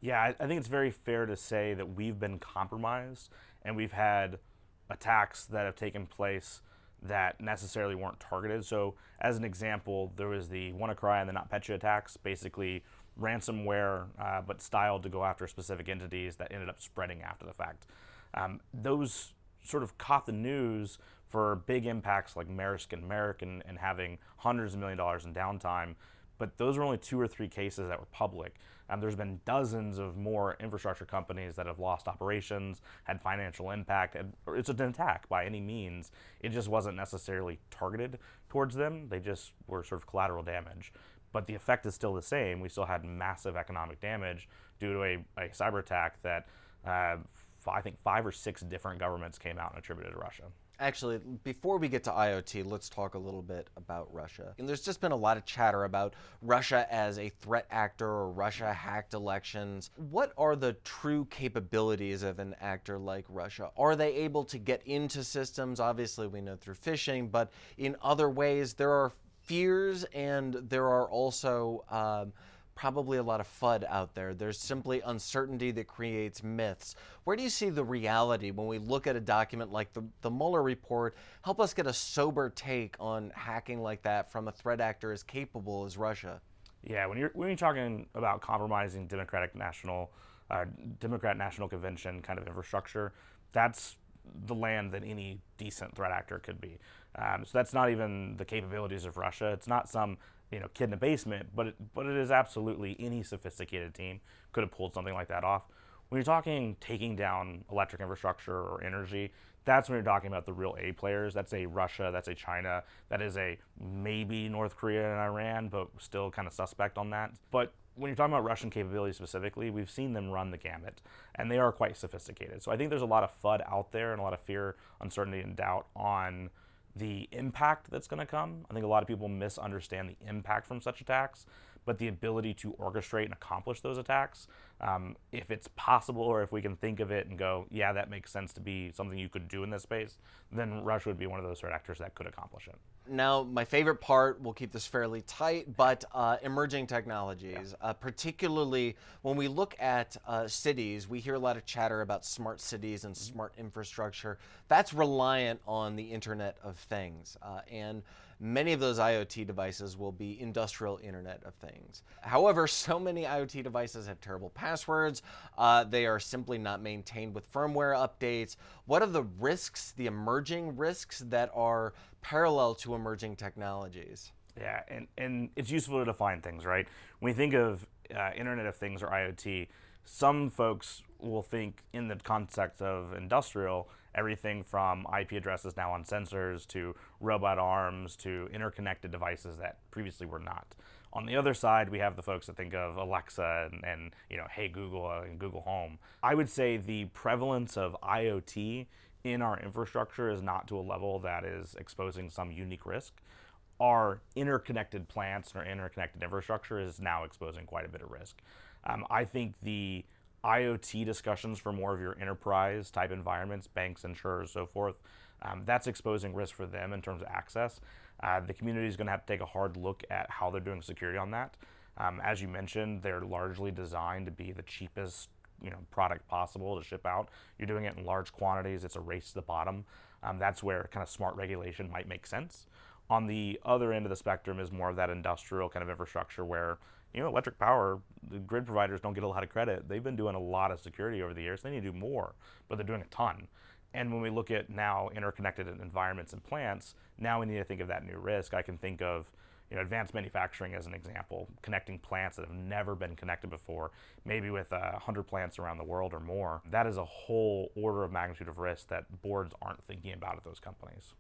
Yeah, I think it's very fair to say that we've been compromised and we've had attacks that have taken place that necessarily weren't targeted. So, as an example, there was the WannaCry and the NotPetya attacks, basically ransomware, but styled to go after specific entities that ended up spreading after the fact. Those sort of caught the news for big impacts like Maersk and Merrick and having hundreds of $1 million in downtime. But those are only 2 or 3 cases that were public. There's been dozens of more infrastructure companies that have lost operations, had financial impact. It's an attack by any means. It just wasn't necessarily targeted towards them. They just were sort of collateral damage. But the effect is still the same. We still had massive economic damage due to a cyber attack that I think 5 or 6 different governments came out and attributed to Russia. Actually, before we get to IoT, let's talk a little bit about Russia. And there's just been a lot of chatter about Russia as a threat actor or Russia hacked elections. What are the true capabilities of an actor like Russia? Are they able to get into systems? Obviously, we know through phishing, but in other ways, there are fears and there are also probably a lot of FUD out there. There's simply uncertainty that creates myths. Where do you see the reality when we look at a document like the Mueller report? Help us get a sober take on hacking like that from a threat actor as capable as Russia. Yeah, when you're talking about compromising Democrat National Convention kind of infrastructure, that's the land that any decent threat actor could be. So that's not even the capabilities of Russia. It's not some kid in a basement, but it is absolutely any sophisticated team could have pulled something like that off. When you're talking taking down electric infrastructure or energy, that's when you're talking about the real A players. That's a Russia, that's a China, that is a maybe North Korea and Iran, but still kind of suspect on that. But when you're talking about Russian capabilities specifically, we've seen them run the gamut, and they are quite sophisticated. So I think there's a lot of FUD out there and a lot of fear, uncertainty, and doubt on the impact that's going to come. I think a lot of people misunderstand the impact from such attacks, but the ability to orchestrate and accomplish those attacks, if it's possible or if we can think of it and go, yeah, that makes sense to be something you could do in this space, then Russia would be one of those threat actors that could accomplish it. Now, my favorite part, we'll keep this fairly tight, but emerging technologies, particularly when we look at cities, we hear a lot of chatter about smart cities and smart infrastructure. That's reliant on the Internet of Things. And many of those IoT devices will be industrial Internet of Things. However, so many IoT devices have terrible passwords. They are simply not maintained with firmware updates. What are the risks, the emerging risks that are parallel to emerging technologies? Yeah, and it's useful to define things, right? When we think of Internet of Things or IoT, some folks will think in the context of industrial, everything from IP addresses now on sensors to robot arms to interconnected devices that previously were not. On the other side, we have the folks that think of Alexa and Hey Google and Google Home. I would say the prevalence of IoT in our infrastructure is not to a level that is exposing some unique risk. Our interconnected plants and our interconnected infrastructure is now exposing quite a bit of risk. I think the IoT discussions for more of your enterprise type environments, banks, insurers, so forth, that's exposing risk for them in terms of access. The community is going to have to take a hard look at how they're doing security on that. As you mentioned, they're largely designed to be the cheapest product possible to ship out. You're doing it in large quantities. It's a race to the bottom. That's where kind of smart regulation might make sense. On the other end of the spectrum is more of that industrial kind of infrastructure where electric power, the grid providers don't get a lot of credit. They've been doing a lot of security over the years. They need to do more, but they're doing a ton. And when we look at now interconnected environments and plants, now we need to think of that new risk. I can think of advanced manufacturing as an example, connecting plants that have never been connected before, maybe with 100 plants around the world or more. That is a whole order of magnitude of risk that boards aren't thinking about at those companies.